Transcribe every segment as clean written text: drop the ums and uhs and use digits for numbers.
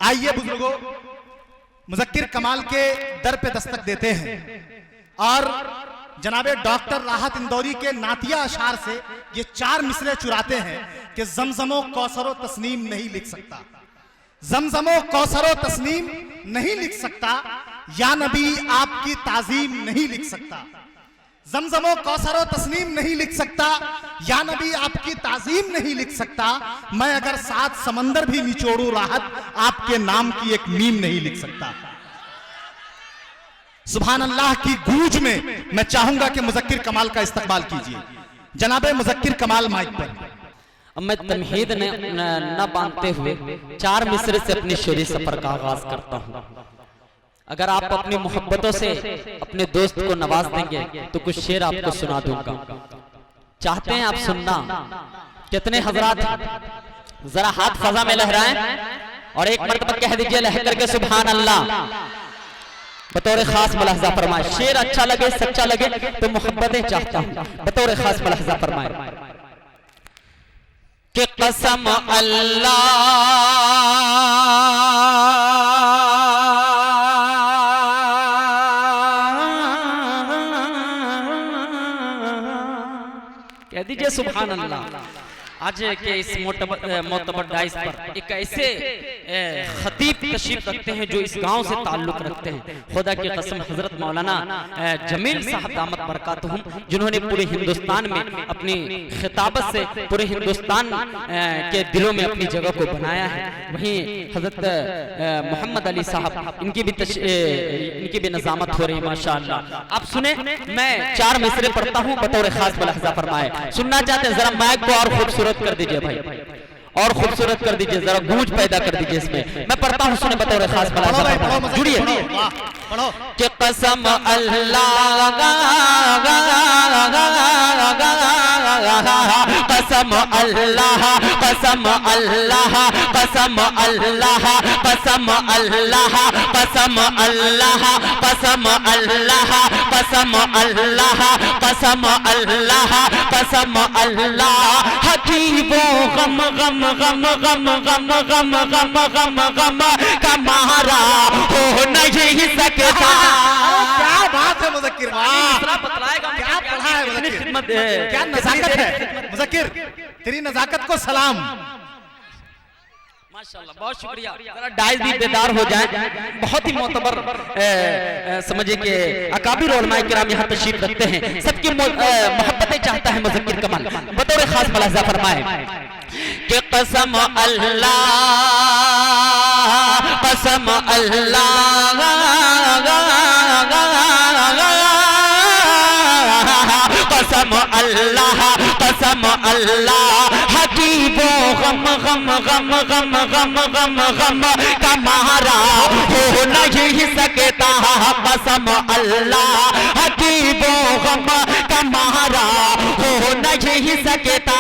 आइए बुजुर्गों, मुज़क्किर कमाल के दर पे दस्तक देते हैं और जनाबे डॉक्टर राहत इंदौरी के नातिया अशार से ये 4 मिसरे चुराते हैं कि ज़मज़मो कौसरो तस्नीम नहीं लिख सकता, ज़मज़मो कौसरो तस्नीम नहीं लिख सकता, या नबी आपकी ताज़ीम नहीं लिख सकता। ज़मज़मो कौसरो तस्नीम नहीं लिख सकता, या नबी आपकी ताज़ीम नहीं लिख सकता। मैं अगर 7 समंदर भी निचोड़ू राहत, आपके नाम की एक मीम नहीं लिख सकता। सुभान अल्लाह की गूंज में मैं चाहूंगा कि मुज़क्किर कमाल का इस्तकबाल कीजिए। जनाबे मुज़क्किर कमाल माइक पर। अब मैं तमहीद न बांधते हुए 4 मिसरे से अपनी शेरी सफर का आगाज करता हूँ। अगर आप अपनी मोहब्बतों से अपने दोस्त को नवाज देंगे तो कुछ शेर आपको सुना दूंगा। चाहते हैं आप सुनना? कितने हजरात जरा हाथ फजा में लहराएं और एक मरतबा कह दीजिए लहर करके सुभान अल्लाह, बतौर खास मुलाहजा फरमाए। शेर अच्छा लगे, सच्चा लगे तो मोहब्बतें चाहता हूं, बतौर खास मुलाहजा फरमाए कि कसम अल्लाह कह दीजिए सुभान अल्लाह। आज के इस मोतबर डाइस पर एक ऐसे खतीब तशरीफ रखते हैं जो इस गांव से ताल्लुक रखते हैं। खुदा की कसम हजरत मौलाना जमील साहब दामत बरकातहुम, जिन्होंने पूरे हिंदुस्तान में अपनी खिताबत से पूरे हिंदुस्तान के दिलों में अपनी जगह को बनाया है। वहीं हजरत मोहम्मद अली साहब, इनकी भी नजामत हो रही है माशाअल्लाह। आप सुने, मैं 4 मिसरे पढ़ता हूँ, बतौर खास मुलाहजा फरमाए। सुनना चाहते हैं? जरा माइक को और खूबसूरत कर दीजिए भाई, और खूबसूरत कर दीजिए, जरा गूंज पैदा कर दीजिए इसमें। मैं पढ़ता हूँ, सुने बतौर खास मुलाहजा, जुड़िए। कि कसम अल्लाह, कसम अल्लाह, कसम अल्लाह, कसम अल्लाह, कसम अल्लाह, कसम अल्लाह, कसम अल्लाह, कसम अल्लाह, कसम अल्लाह, कसम अल्लाह। हकीबो गम गम गम गम गम गम गम गम गम कमारा हो नहीं सकता। क्या बात है मुज़क्किर, बतलाएगा क्या पढ़ा है मुज़क्किर, क्या नज़ाकत है मुज़क्किर, तेरी नज़ाकत को सलाम। माशाअल्लाह, बहुत शुक्रिया। जरा डाइस भी बेदार हो जाए। बहुत ही मोतबर समझिए कि अकाबिर उलमाए किराम यहाँ तशरीफ रखते हैं, सबकी मोहब्बतें चाहता है मुज़क्किर कमाल, बतौर खास मुलाहजा फरमाए कि कसम अल्लाह, कसम अल्लाह, कसम अल्लाह, कसम अल्लाह। हकीबो गम गम गम गम गम गम गम कमारा हो नहीं सकता। कसम अल्लाह, हकीबो गम कमारा हो नहीं सकता।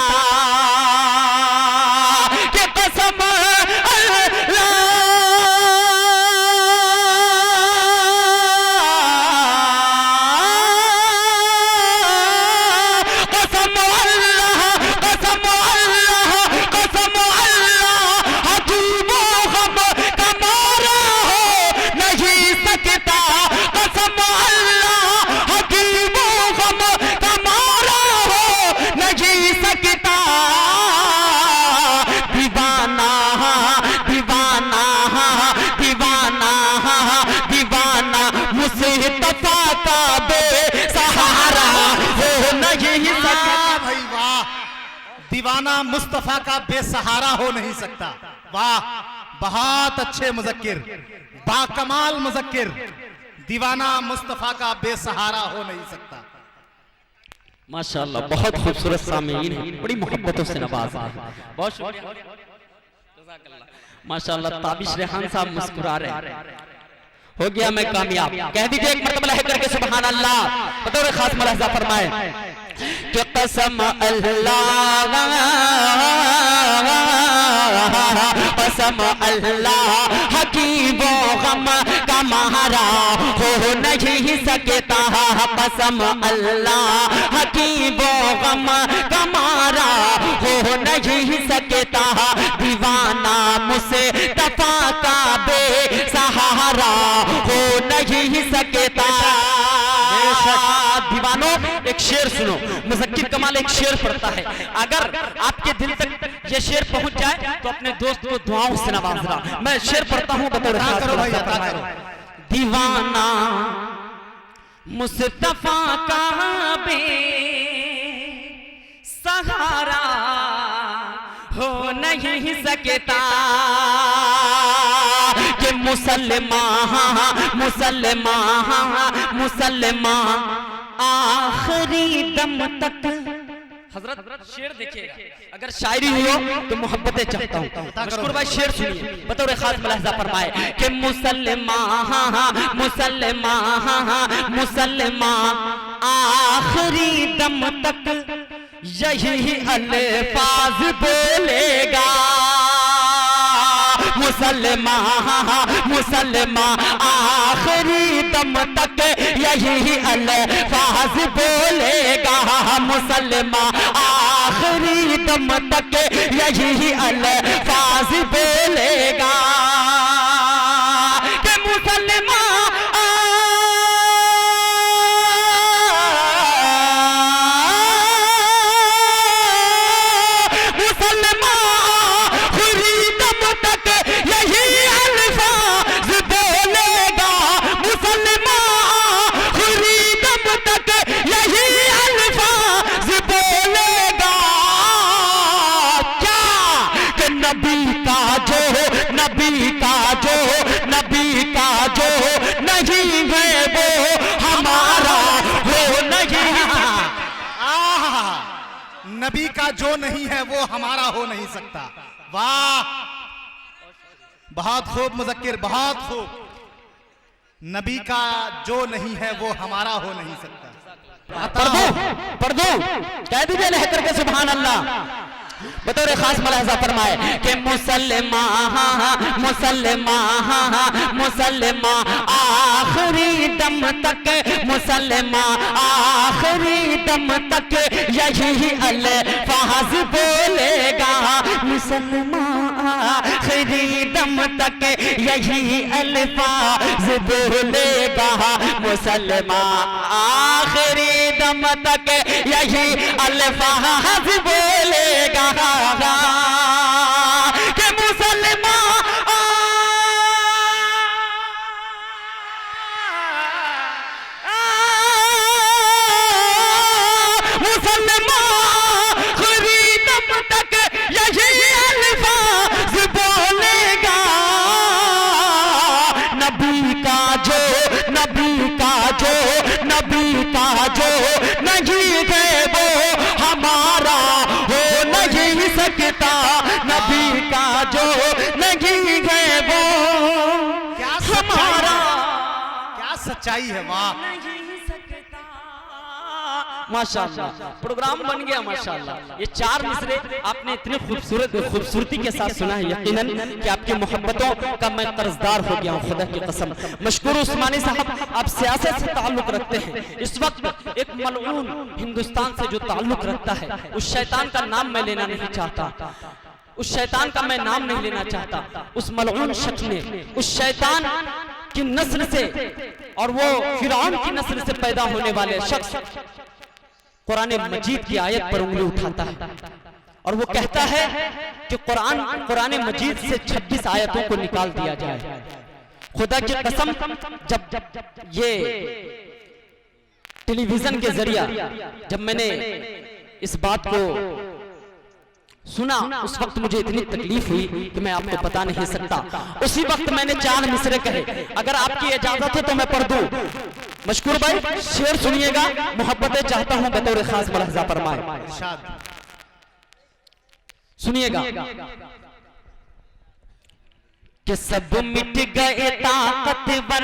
कि कसम दीवाना मुस्तफा का बेसहारा हो नहीं सकता। वाह, बहुत अच्छे मुज़क्किर, बाकमाल मुज़क्किर। दीवाना मुस्तफा का बेसहारा हो नहीं सकता। माशाअल्लाह, बहुत खूबसूरत सामीन है, बड़ी मोहब्बतों से नवाजा है। बहुत शुक्रिया, माशाअल्लाह। ताबिश रेहान साहब मुस्कुरा रहे। हो गया मैं कामयाब, कह दीजिए एक मरतबा लहर करके सुभान अल्लाह, बतौर खास मुलाहजा फरमाए कि कसम अल्लाह, कसम अल्लाह। हकीबो गम का महारा हो नहीं सकता। कसम अल्लाह, हकीबो गम का मारा हो नहीं सकता। दीवाना मुझसे तफा का शेर सुनो। मुज़क्किर कमाल एक शेर पढ़ता है, अगर आपके दिल तक ये शेर पहुंच जाए तो अपने दोस्त को दुआओं से नवाजना। मैं शेर पढ़ता हूं, बतौर खास। दीवाना मुस्तफा का बे सहारा हो नहीं सकता, कि मुसलमान मुसलमान मुसलमान आखिरी दम तक। हजरत शेर देखिएगा, अगर शायरी हो तो मोहब्बतें चाहता हूँ। मशकूर भाई शेर सुनिए, बतौर खास मुलाहजा फरमाए कि मुसलमान मुसलमान मुसलमान आखिरी दम तक यही अल्फाज बोलेगा। मुसलमान मुसलमान आखिरी दम तक यही अल्फाज बोलेगा। मुसलमान आखिरी दम तक यही अल्फाज बोलेगा, कि मुसलमान नबी का जो नहीं है वो हमारा हो नहीं सकता। वाह, बहुत खूब मुज़क्किर, बहुत खूब। नबी का जो नहीं है वो हमारा हो नहीं सकता। पढ़ दो कह दीजिए लह करके सुभान अल्लाह। बतौर खास मुलाहजा फरमाए कि मुसलमान मुसलमान मुसलमान आखिरी दम तक, मुसलमान आखिरी दम तक यही अल्फाज बोलेगा। मुसलमान आखिरी दम तक यही अल्फाज बोलेगा। मुसलमान आखिरी दम तक यही अल्फाज बोलेगा, कि मुसलमान मुसलमान आखिरी दम तक यही अल्फाज बोलेगा। नबी का जो नबी का जो नबी का जो नहीं है वो हमारा हो नहीं सकता। नबी का जो नहीं है वो हमारा, क्या सच्चाई है। वाह, माशाअल्लाह, प्रोग्राम बन गया माशाअल्लाह। ये चार मिसरे आपने इतनी खूबसूरती के साथ सुना है, यकीनन कि आपकी मोहब्बतों का मैं कर्जदार हो गया हूँ, खुदा की कसम। मशकूर उस्मानी साहब, आप सियासत से ताल्लुक रखते हैं। इस वक्त एक मलऊन हिंदुस्तान से जो ताल्लुक रखता है, उस शैतान का नाम मैं लेना नहीं चाहता, उस शैतान का मैं नाम नहीं लेना चाहता। उस मलऊन शख्स ने, उस शैतान की नस्ल से और वो फिरौन की नस्ल से पैदा होने वाले शख्स कुरान मजीद की आयत पर उंगली उठाता है और वो कहता है कि कुरान मजीद से 26 आयतों को निकाल दिया जाए। खुदा की कसम, जब ये टेलीविजन के जरिया जब मैंने इस बात को सुना, उस वक्त मुझे इतनी तकलीफ हुई कि मैं आपको बता नहीं सकता। उसी वक्त मैंने 4 मिसरे कहे। अगर आपकी इजाजत हो तो मैं पढ़ दूं। मशकूर भाई शेर सुनिएगा, मोहब्बतें चाहता हूं, बतौर खास मुलाहजा फरमाए, सुनिएगा। कि सब मिट गए ताकतवर,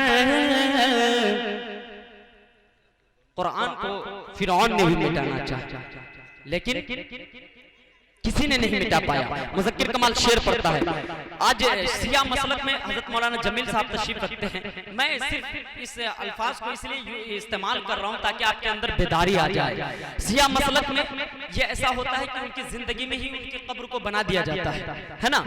कुरान को फिरौन ने भी मिटाना चाहा, लेकिन किसी ने नहीं मिटा पाया। मुज़क्किर कमाल शेर पढ़ता है। आज शिया मसलक में हज़रत मौलाना जमील साहब तशरीफ रखते हैं। मैं सिर्फ इस अल्फाज को इसलिए इस्तेमाल कर रहा हूँ ताकि आपके अंदर बेदारी आ जाए। शिया मसलक में ये ऐसा होता है कि उनकी जिंदगी में ही उनकी कब्र को बना दिया जाता है ना।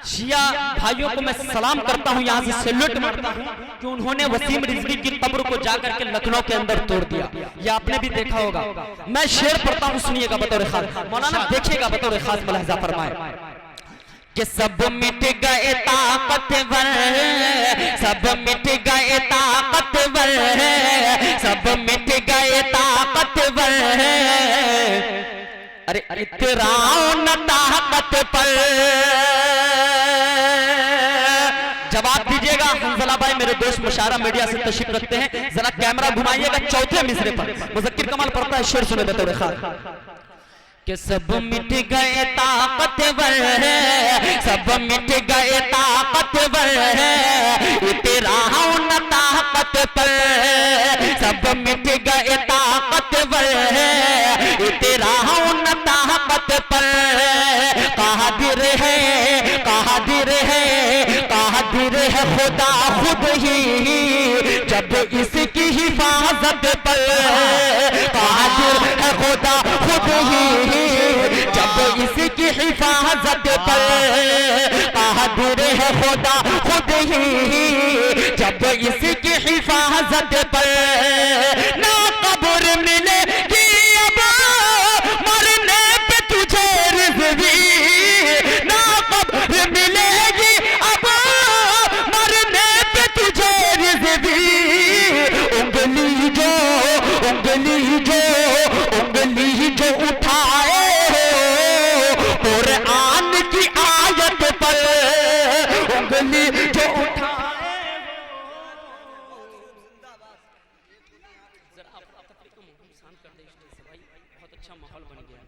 शिया भाइयों को मैं सलाम करता हूँ, यहाँ से सैल्यूट मारता हूँ कि उन्होंने वसीम रिजवी की कब्र को जाकर के लखनऊ के अंदर तोड़ दिया। ये आपने भी देखा होगा। मैं शेर पढ़ता हूँ, सुनिएगा बतौर खास, मौलाना देखिएगा बतौर खास मुलाहिजा फरमाए कि सब मिट गए ताकतवर, सब मिट गए ताकतवर, सब मिट गए ताकतवर, अरे इतराओ न ताकत पर। जवाब दीजिएगा हंजला भाई, मेरे दोस्त मुशारा मीडिया से तशरीफ रखते हैं, जरा कैमरा घुमाइएगा चौथे मिसरे पर। मुज़क्किर कमाल पढ़ता है, शेर सुने बतौर खास कि सब मिट गए ताकतवर, सब मिट गए ताकतवर, इतराओ न ताकत पर, सब मिट गए ताकतवर, इतराओ न ताकत पर। कादिर है, कादिर है, कादिर है खुदा खुद ही जब इसकी हिफाजत पर। कादिर है खुदा खुद ही जब इसकी हिफाजत पर। कादिर है खुदा खुद ही जब इसकी हिफाजत पर। ना कब्र मिलेगी अब मरने पे तुझे रिज़वी, ना कब्र मिलेगी अब मरने पे तुझे रिज़वी। उंगली जो उंगली जो उठाए कुरान की आयत पर, उंगली जो उठाए। शांत कर दे भाई, बहुत अच्छा माहौल बन गया।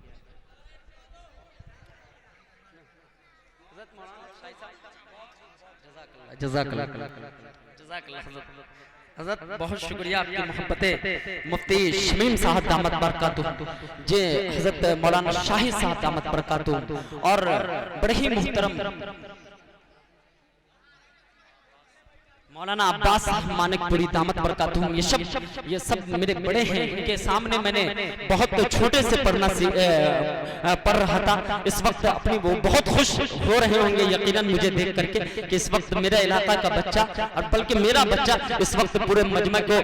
हज़रत बहुत शुक्रिया आपकी मोहब्बतें। मुफ्ती शमीम साहब दामत बरकातुहू, जे हज़रत मौलाना शाहिद साहब दामत बरकातुहू और बड़े ही मुहतरम मौलाना अब्बास मानिकपुरी दामत बरकातुहू, ये सब मेरे बड़े हैं। इनके सामने मैंने बहुत छोटे से पढ़ रहा था। इस वक्त अपनी वो बहुत खुश हो रहे होंगे यकीनन मुझे देख करके कि इस वक्त मेरा इलाका का बच्चा और बल्कि मेरा बच्चा इस वक्त पूरे मजमे को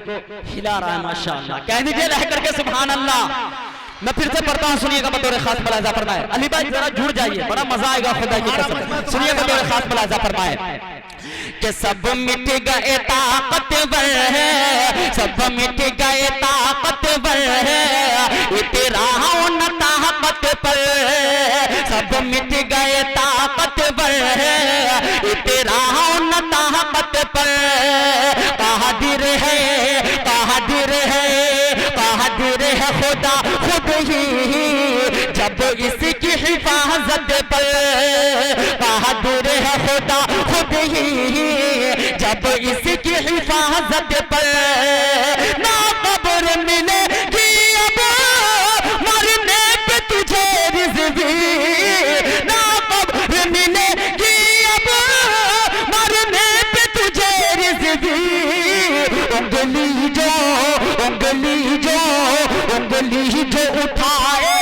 हिला रहा है। माशाअल्लाह, कह दीजिए रह करके सुभान अल्लाह। मैं फिर से पढ़ता हूँ, सुनिएगा बतौर खास मुलाहिजा फरमाए। अली भाई जरा जुड़ जाइए, बड़ा मजा आएगा खुदा की कसम। सुनिए बतौर खास मुलाहिजा फरमाए कि सब मिट गए ताकतवर, सब मिट गए ताकतवर, इतराओ न ताकत पर। सब मिट गए ताकतवर, इतराओ न ताकत पर। कादिर है, कादिर है, कादिर है खुदा खुद ही जब इसकी हिफाजत पर। कादिर है खुदा खुद ही जब इसकी हिफाजत पर। ना कब्र मिलेगी अब मरने पे तुझे रिज़वी, ना कब्र मिलेगी अब मरने पे तुझे रिज़वी। उंगली जो उठाए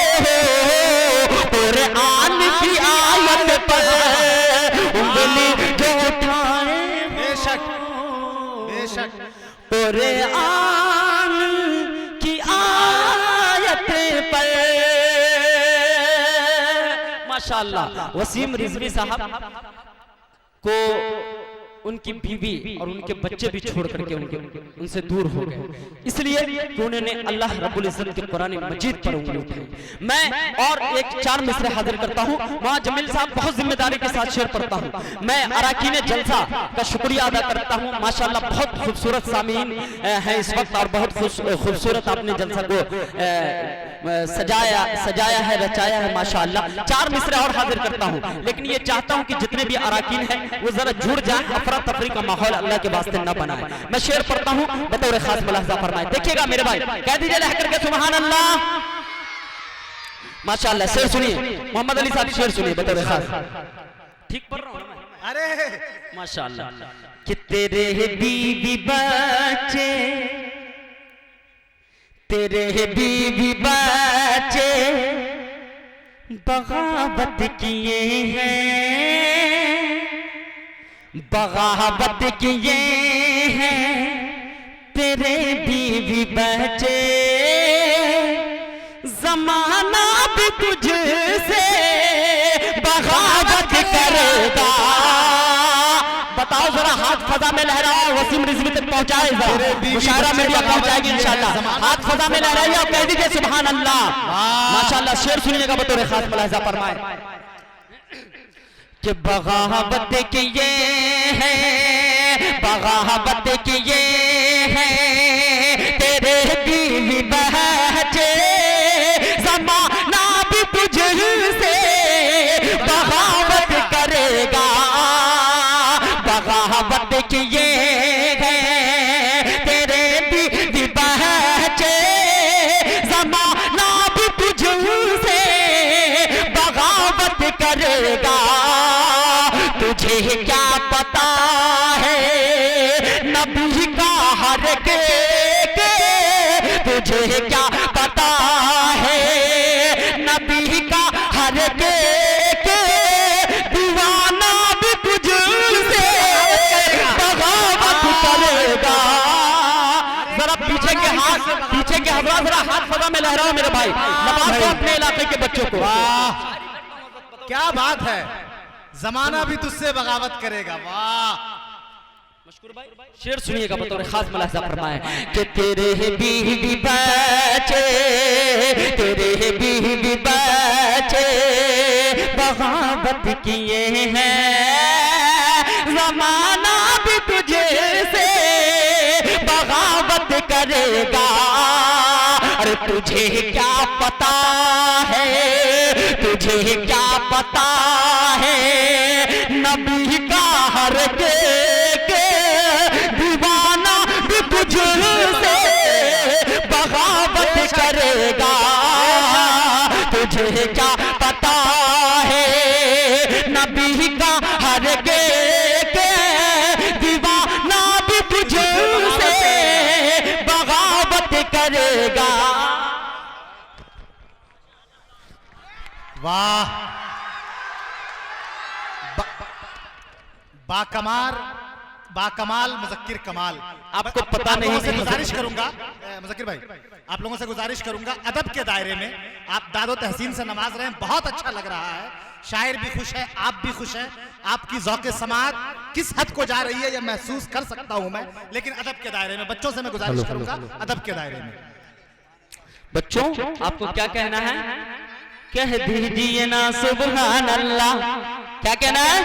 कुरान की आयत पर, उंगली जो उठाए बेशक कुरान की आयत पर। माशाअल्लाह, वसीम रिजवी साहब को उनकी बीवी और उनके बच्चे भी छोड़ करके उनसे दूर हो गए, इसलिए कि उन्होंने अल्लाह रब्बुल इज्जत के कुरान मजीद पर उंगली उठाई। मैं और एक चार मिसरे हाजिर करता हूँ। वहाँ जमील साहब बहुत जिम्मेदारी के साथ शेर पढ़ता हूँ। मैं अराकीन जलसा का शुक्रिया अदा करता हूँ। माशाअल्लाह बहुत खूबसूरत सामीन है इस वक्त और बहुत खूबसूरत आपने जलसा को सजाया है, रचाया है। माशाअल्लाह चार मिसरे और हाजिर करता हूँ, लेकिन ये चाहता हूँ कि जितने भी अराकीन हैं वो जरा जुड़ जाए, अफरा तफरी का माहौल अल्लाह के वास्ते न बनाए। मैं शेर पढ़ता हूँ, बतौर खास मुलाहिजा फरमाए। देखिएगा मेरे भाई, कह दीजिए रह करके सुभान अल्लाह। माशाल्लाह शेर सुनिए, मोहम्मद अली साहब शेर सुनिए बतौर खास। ठीक पढ़ रहा हूँ ना मैं? अरे माशाल्लाह। कि तेरे बीवी बच्चे, तेरे बीवी बच्चे बगावत किए हैं, बगावत किए हैं तेरे बीवी बच्चे, जमाना भी तुझसे बगावत करेगा। बताओ जरा, हाथ फजा में लहराओ, वसीम रिजवी तक पहुंचाए, मुशायरा मीडिया पहुंचाएगी इंशाल्लाह। हाथ फजा में लहराइए और कह दीजिए सुभान अल्लाह। माशाल्लाह शेर सुनिएगा बतौर खास, मुलाहिजा फरमाए कि बगावत किए हैं, बगावत किए हैं तेरे बीवी बच्चे, ज़माना भी तुझसे बगावत करेगा, बगावत किए हैं तेरे बीवी बच्चे, ज़माना भी तुझसे बगावत करेगा। तुझे क्या पता है नबी का हर के, तुझे क्या पता है नबी का हर के, दीवाना भी तुझसे बगावत करेगा। जरा पीछे के हाथ, पीछे के हजरात जरा हाथ फजा में लहराओ मेरे भाई, नवाज दो अपने इलाके के बच्चों को। क्या बात है, जमाना भी तुझसे बगावत करेगा। वाह, मशकूर भाई शेर सुनिएगा बतौर खास, मुलाहिजा फरमाए कि तेरे बीवी बच्चे, तेरे बीवी बच्चे बगावत किए हैं, जमाना भी तुझसे बगावत करेगा। अरे तुझे क्या पता है, तुझे क्या पता है नबी का हर के, दीवाना भी तुझसे बगावत करेगा। तुझे क्या पता है नबी का हर के, दीवाना भी तुझसे बगावत करेगा। वाह, बाकमाल, बाकमाल मुज़क्किर कमाल। आपको पता नहीं से गुजारिश करूंगा मुज़क्किर भाई, आप लोगों से गुजारिश करूंगा अदब के दायरे में आप दादो तहसीन से नवाज रहे हैं, बहुत अच्छा लग रहा है, शायर भी खुश है, आप भी खुश हैं, आपकी ज़ौक़े समात किस हद को जा रही है यह महसूस कर सकता हूं मैं, लेकिन अदब के दायरे में बच्चों से मैं गुजारिश करूंगा अदब के दायरे में। बच्चों आपको क्या कहना है, कह दीजिए ना सुभान अल्लाह। क्या कहना है,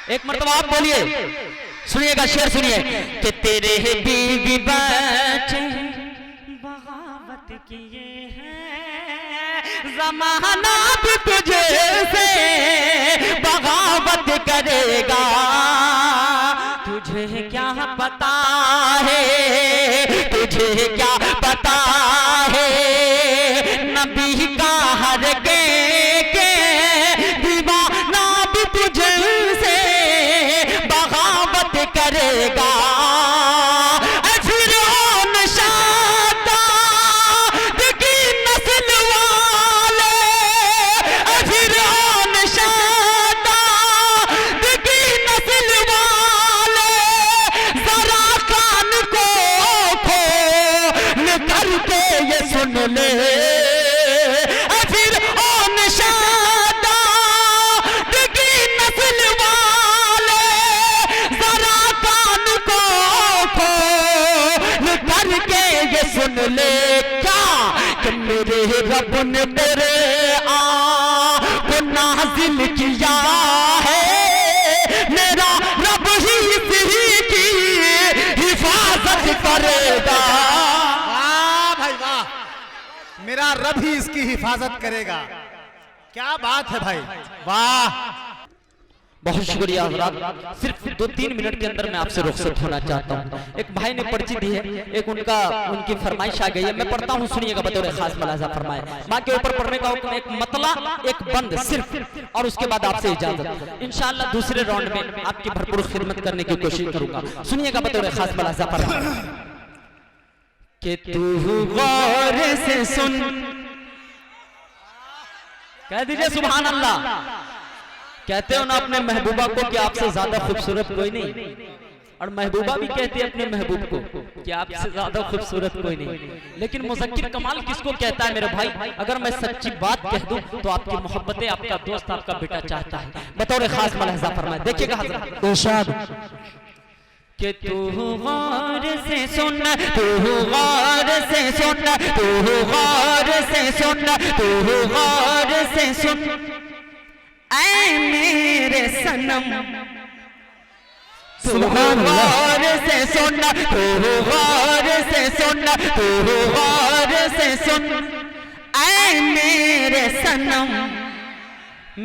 एक मर्तबा आप बोलिए, सुनिएगा शेर सुनिए कि तेरे बीवी बच्चे बगावत किए हैं, ज़माना भी तुझसे बगावत करेगा। तुझे क्या पता है, तुझे क्या पता है नबी का हर के, दीवाना भी तुझसे बगावत करेगा। फिरौन शादाद की नस्ल वाले, फिरौन शादाद की नस्ल वाले जरा कान को खोल करके ये सुन ले। फिरौन शादाद की नस्ल वाले जरा कान को खोल करके ये सुन ले। क्या कि मेरे रब ने तेरे को नाज़िल किया है, मेरा रब ही इसी की हिफाजत करेगा। वाह भाई वाह, मेरा रब ही इसकी हिफाजत करेगा। क्या बात है भाई, वाह। बहुत शुक्रिया हज़रात। सिर्फ 2-3 मिनट के अंदर मैं आपसे रुखसत होना चाहता हूँ। एक भाई ने पर्ची दी है, एक उनकी फरमाइश आ गई है, मैं पढ़ता हूँ, सुनिएगा बतौर खास मुलाजा फरमाए। माँ के ऊपर पढ़ने का हुक्म, एक मतला एक बंद सिर्फ, और उसके बाद आपसे इजाजत। इंशाअल्लाह दूसरे राउंड में आपकी भरपूर खिदमत करने की कोशिश करूंगा। सुनिएगा बतौर खास मुलाजा फरमाए कि तू गौर से सुन, कह दीजिए सुभान अल्लाह। कहते हो ना अपने महबूबा को कि आपसे ज्यादा खूबसूरत कोई नहीं, और महबूबा भी कहती है अपने महबूब को कि आपसे ज्यादा खूबसूरत कोई नहीं। लेकिन मुज़क्किर कमाल किसको कहता है मेरे भाई? अगर मैं सच्ची बात कह दूं तो आपकी मोहब्बतें, आपका दोस्त, आपका बेटा चाहता है। बतौर खास मुलाहिज़ा फरमाए, देखिएगा हज़रत इरशाद कि तू गौर से सुन, तू गौर से सुन, तू गौर से सुन, तू गौर से सुन, ऐ मेरे सनम, तू गौर से सुन, तू गौर से सुन, तू गौर से सुन, ऐ मेरे सनम,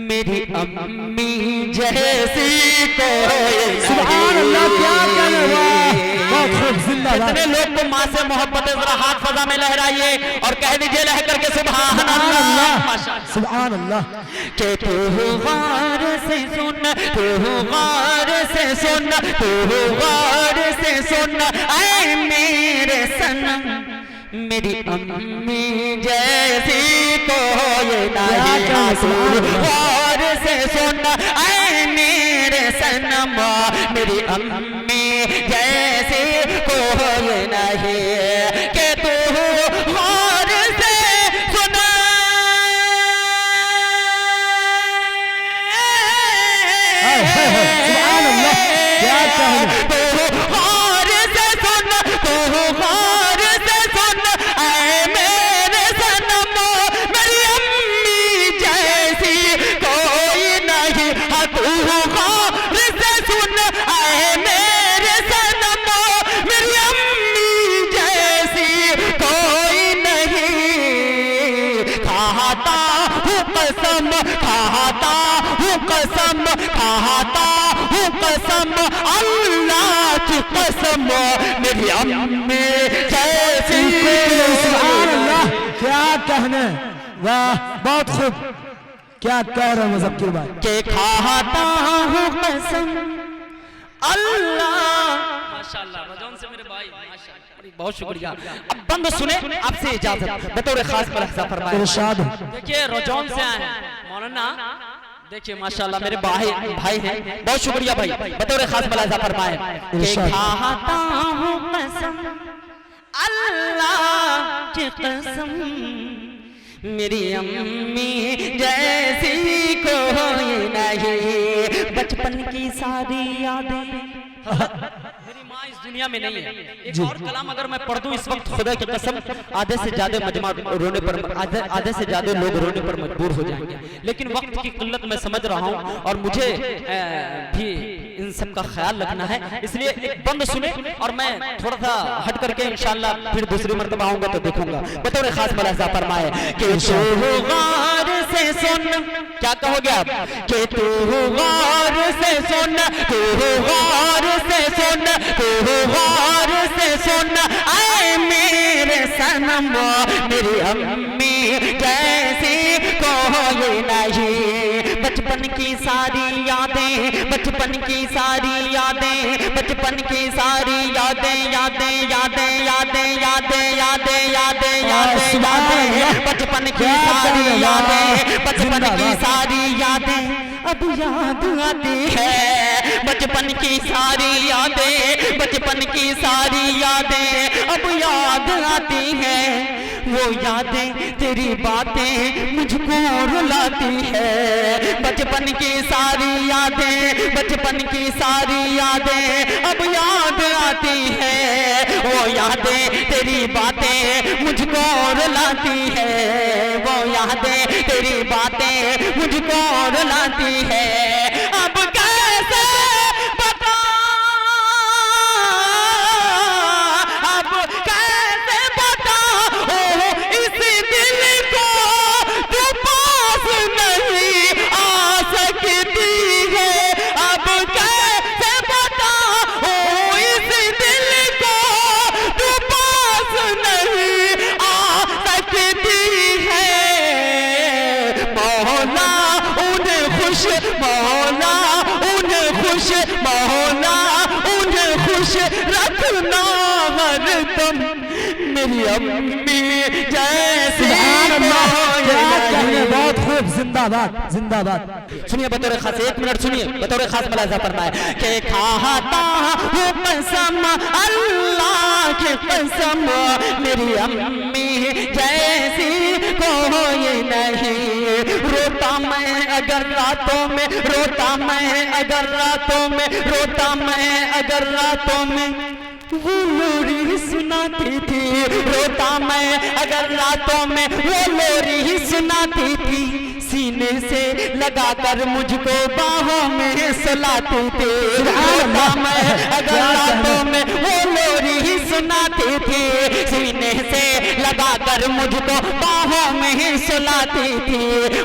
मेरी अम्मी जैसी कोई सुभान अल्लाह, क्या कहने वाह, बहुत खूब, जिंदाबाद। कितने लोग को माँ से मोहब्बत है, जरा हाथ फजा में लहराइए और कह दीजिए लह करके सुभान अल्लाह, सुभान अल्लाह। कि तू गौर से सुन, तू गौर से सुन, तू गौर से सुन, ऐ मेरे सनम, मेरी अम्मी जैसी कोई नहीं, गौर से सुन, ऐ मेरे सनम, मेरी अम्मी जैसी कोई नहीं, कि तू गौर से सुन, सुभान अल्लाह, क्या कहने, तू गौर से सुन, तू गौर से सुन, ऐ मेरे सनम, मेरी अम्मी जैसी कोई नहीं, तू गौर से सुन, ऐ मेरे सनम, मेरी अम्मी जैसी कोई नहीं, खाता हूँ कसम, खाता हूँ कसम, खाता हूँ कसम, अल्लाह की कसम, मेरी अम्मी जैसी। सुभान अल्लाह, क्या कहने, वाह, बहुत खूब, क्या कह रहे मुज़क्किर भाई। के खाता हूँ कसम अल्लाह, माशाअल्लाह, रजौन से मेरे भाई, माशाअल्लाह, बहुत शुक्रिया। अब बंद सुने, आपसे इजाजत, बतौर खास मुलाहिज़ा फरमाए। इरशाद। देखिए रजौन से आए हैं मौलाना, देखिए माशाअल्लाह मेरे भाई हैं, बहुत शुक्रिया भाई, बतौर खास मुलाहिज़ा फरमाए कि खाता हूँ कसम अल्लाह की कसम, मेरी अम्मी जैसी कोई नहीं, बचपन की सारी यादें, मेरी माँ इस दुनिया में नहीं है। एक और कलाम अगर मैं पढ़ दूं इस वक्त, खुदा की कसम आधे से ज्यादा मजमा रोने पर, आधे से ज्यादा लोग रोने पर मजबूर हो जाएंगे, लेकिन वक्त की किल्लत मैं समझ रहा हूं और मुझे भी इन सब का ख्याल रखना है, इसलिए एक बंद सुने और मैं थोड़ा सा हट करके इंशाल्लाह फिर दूसरी मर्तबा आऊंगा तो देखूंगा। बतौर खास मुलाहिज़ा फरमाए कि तू गौर से सुन, क्या कहोगे आप? कि तू गौर से सुन, तू गौर से सुन, तू गौर से सुन, ऐ मेरे सनम, मेरी अम्मी जैसी कोई नहीं, बचपन की सारी यादें, बचपन की सारी यादें, बचपन की सारी यादें, यादें यादें यादें यादें यादें यादें यादें यादें, बचपन की सारी यादें, बचपन की सारी यादें अब याद आती है, बचपन की सारी यादें, बचपन की सारी यादें अब याद आती है, वो यादें तेरी बातें मुझको रुलाती है, बचपन की सारी यादें, बचपन की सारी यादें अब याद आती है, वो यादें तेरी बातें मुझको रुलाती है, वो यादें तेरी बातें मुझको रुलाती है, अब कैसे बता, अब कैसे बता इस दिल को तू पास नहीं आ सकती है, मेरी अम्मी जैसी क्या कहने, बहुत खूब, जिंदाबाद जिंदाबाद। सुनिए बतौर खास, 1 मिनट सुनिए, बतौर खास मुलाजा फरमाए कि खाता हूँ कसम अल्लाह की कसम, मेरी अम्मी जैसी कोई नहीं। रोता मैं अगर रातों में, रोता मैं अगर रातों में, रोता मैं अगर रातों में वो लोरी सुनाती थी। रोता मैं अगर रातों में वो लोरी सुनाती थी, सीने से लगाकर मुझको बाहों में सुलाती थी। रोता मैं अगर रातों में वो लोरी सुनाती थी, सीने से लगाकर मुझको बाहों में सुलाती थी।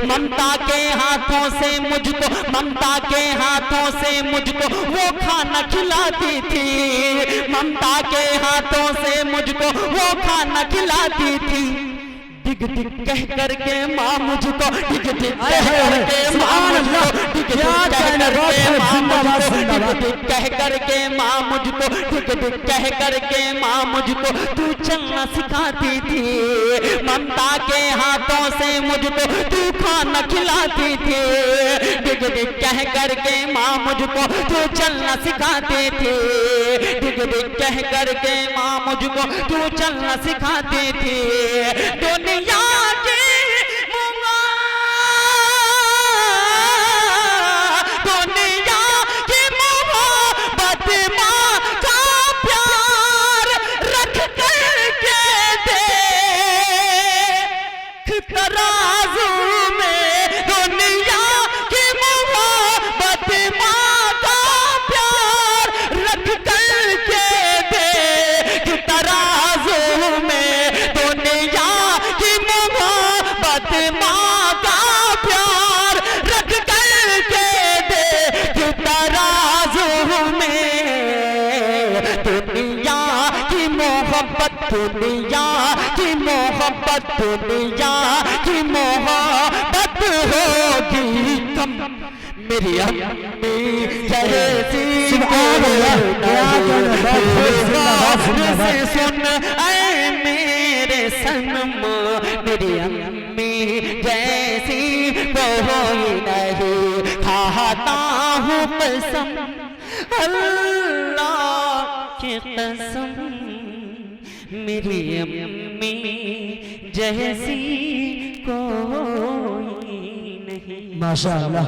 ममता के हाथों से मुझको, ममता के हाथों से मुझको वो खाना खिलाती थी। ममता के हाथों से मुझको वो खाना खिलाती थी। डिग डिग कह करके माँ मुझको, डिग डिग कह करके माँ मुझको, डिग डिग कह करके माँ मुझको, डिग डिग कह करके माँ मुझको, डिग डिग कह करके माँ मुझको तू चलना सिखाती थी। ममता के हाथों से मुझको तू खाना खिलाती थी। डिग डिग कह करके माँ मुझको तू चलना सिखाती थी। डिग डिग कह करके माँ मुझको तू चलना सिखाती थी। दुनिया की दुनिया की मोहब्बत माँ का प्यार रख करके देख तराजू में। दुनिया की मोहब्बत माँ का प्यार रख करके देख तराजू में। दुनिया की मोहब्बत माँ का प्यार रख करके देख तराजू में। दुनिया की मोहब्बत, दुनिया की मोहब्बत, दुनिया की मोहब्बत होगी कम, मेरी अम्मी जैसी से सुन ऐ मेरे सनम, मेरी अम्मी जैसी कोई नहीं। खाता हूँ कसम अल्लाह की कसम, मेरी अम्मी जैसी कोई नहीं। माशाअल्लाह।